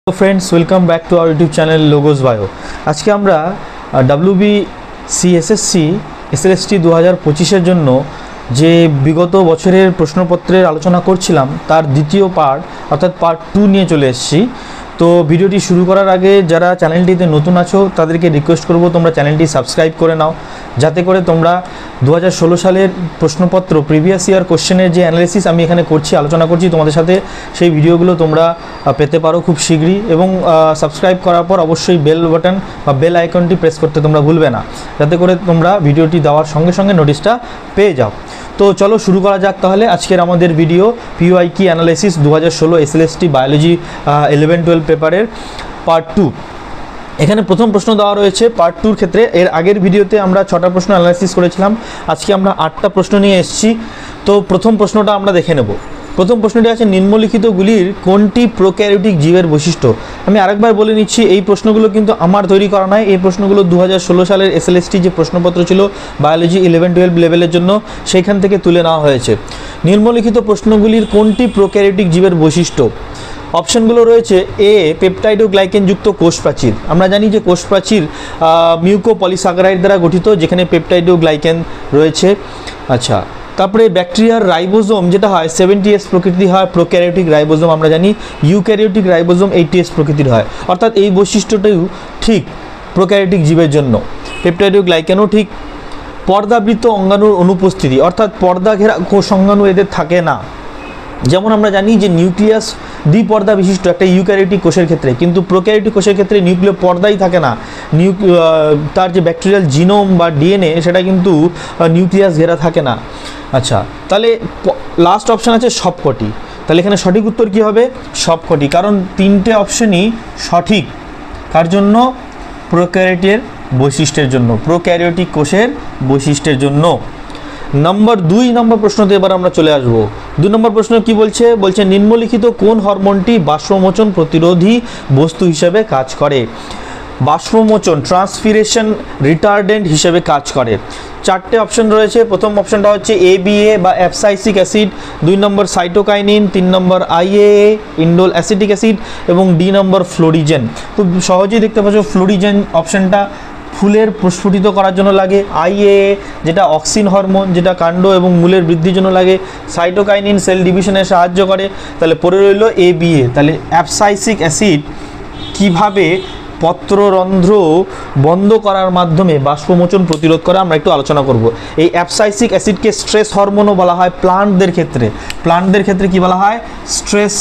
Hello friends, welcome back to our YouTube channel Logos Bio। আজকে আমরা WBCSSC SLST 2025 এর জন্য যে বিগত বছরের প্রশ্নপত্রের আলোচনা করছিলাম তার দ্বিতীয় পার্ট অর্থাৎ পার্ট 2 নিয়ে চলে এসেছি। তো ভিডিওটি শুরু করার আগে যারা চ্যানেলটিতে নতুন আছো তাদেরকে রিকোয়েস্ট করব তোমরা চ্যানেলটি সাবস্ক্রাইব করে নাও, যাতে করে তোমরা 2016 সালের প্রশ্নপত্র প্রিভিয়াস ইয়ার কোশ্চেনের যে অ্যানালিসিস আমি এখানে করছি, আলোচনা করছি তোমাদের সাথে, সেই ভিডিওগুলো তোমরা পেতে পারো খুব শীঘ্রই। এবং সাবস্ক্রাইব করার পর অবশ্যই বেল বাটন বা বেল আইকনটি প্রেস করতে তোমরা ভুলবে না, যাতে করে তোমরা ভিডিওটি দেওয়ার সঙ্গে সঙ্গে নোটিশটা পেয়ে যাও। তো চলো শুরু করা যাক তাহলে আজকের আমাদের video PYQ analysis 2016 SLST biology 11-12 পেপারের পার্ট 2। এখানে প্রথম প্রশ্ন দেওয়া রয়েছে পার্ট 2-র ক্ষেত্রে। এর আগের ভিডিওতে আমরা 6টা প্রশ্ন অ্যানালাইসিস করেছিলাম, আজকে আমরা 8টা প্রশ্ন নিয়ে এসেছি। তো প্রথম প্রশ্নটা আমরা দেখে নেব। প্রথম প্রশ্নটি আছে নিম্নলিখিতগুলির কোনটি প্রোক্যারিওটিক জীবের বৈশিষ্ট্য। আমি আরেকবার বলে নিচ্ছি, এই প্রশ্নগুলো কিন্তু আমার তৈরি করা নয়, এই প্রশ্নগুলো 2016 সালের SLST যে প্রশ্নপত্র ছিল বায়োলজি 11-12 লেভেলের জন্য সেইখান থেকে তুলে নেওয়া হয়েছে। নিম্নলিখিত প্রশ্নগুলির কোনটি প্রোক্যারিওটিক জীবের বৈশিষ্ট্য। অপশনগুলো রয়েছে এ পেপটাইডোগ্লাইকেনযুক্ত কোষ প্রাচীর। আমরা জানি যে কোষ প্রাচীর মিউকোপলিস্যাকারাইড দ্বারা গঠিত, যেখানে পেপটাইডোগ্লাইকেন রয়েছে। আচ্ছা, তারপরে ব্যাকটেরিয়ার রাইবোজোম যেটা হয় 70S প্রকৃতির হয়, প্রোক্যারিওটিক রাইবোজোম আমরা জানি ইউক্যারিওটিক রাইবোজোম 80S প্রকৃতির হয়, অর্থাৎ এই বৈশিষ্ট্যটাও ঠিক প্রোক্যারিওটিক জীবের জন্য। পেপটাইডোগ্লাইকেনও ঠিক। পর্দাবৃত্ত অঙ্গাণুর অনুপস্থিতি, অর্থাৎ পর্দা ঘেরা কোষ অঙ্গাণু এদের থাকে না। যেমন আমরা জানি যে নিউক্লিয়াস দ্বিপর্দা বিশিষ্ট একটা ইউক্যারিওটিক কোষের ক্ষেত্রে, কিন্তু প্রোক্যারিওটিক কোষের ক্ষেত্রে নিউক্লিয় পর্দাই থাকে না। তার যে ব্যাকটেরিয়াল জিনোম বা DNA সেটা কিন্তু নিউক্লিয়াস ঘেরা থাকে না। আচ্ছা, তাহলে লাস্ট অপশান আছে সবকটি। তাহলে এখানে সঠিক উত্তর কী হবে? সবকটি, কারণ 3টে অপশনই সঠিক। কার জন্য? প্রোক্যারিওটের বৈশিষ্ট্যের জন্য, প্রোক্যারিওটিক কোষের বৈশিষ্ট্যের জন্য। নম্বর 2 প্রশ্নতে এবার আমরা চলে আসবো। 2 নম্বর প্রশ্ন কি বলছে? বলছে নিম্নলিখিত কোন হরমোনটি বাষ্পমোচন প্রতিরোধী বস্তু হিসেবে কাজ করে। বাষ্পমোচন ট্রান্সপিরেশন রিটার্ডেন্ট হিসেবে কাজ করে। 4টে অপশন রয়েছে। প্রথম অপশনটা হচ্ছে ABA বা অ্যাবসাইসিক অ্যাসিড, 2 নম্বর সাইটোকাইনিন, 3 নম্বর IAA ইন্ডোল অ্যাসিটিক অ্যাসিড এবং D নম্বর ফ্লোরিজেন। খুব সহজেই দেখতে পাচ্ছ ফ্লোরিজেন অপশনটা ফুলের প্রস্ফুটিত করার জন্য লাগে, IAA যেটা অক্সিন হরমোন যেটা কাণ্ড এবং মূলের বৃদ্ধির জন্য লাগে, সাইটোকাইনিন সেল ডিভিশনে সাহায্য করে। তাহলে পড়ে রইল ABA। তাহলে অ্যাবসাইসিক অ্যাসিড কিভাবে পত্ররন্ধ্র বন্ধ করার মাধ্যমে বাষ্পমোচন প্রতিরোধ করে আমরা একটু আলোচনা করব। এই অ্যাবসাইসিক অ্যাসিডকে স্ট্রেস হরমোনও বলা হয় প্লান্টদের ক্ষেত্রে। প্লান্টদের ক্ষেত্রে কি বলা হয়? স্ট্রেস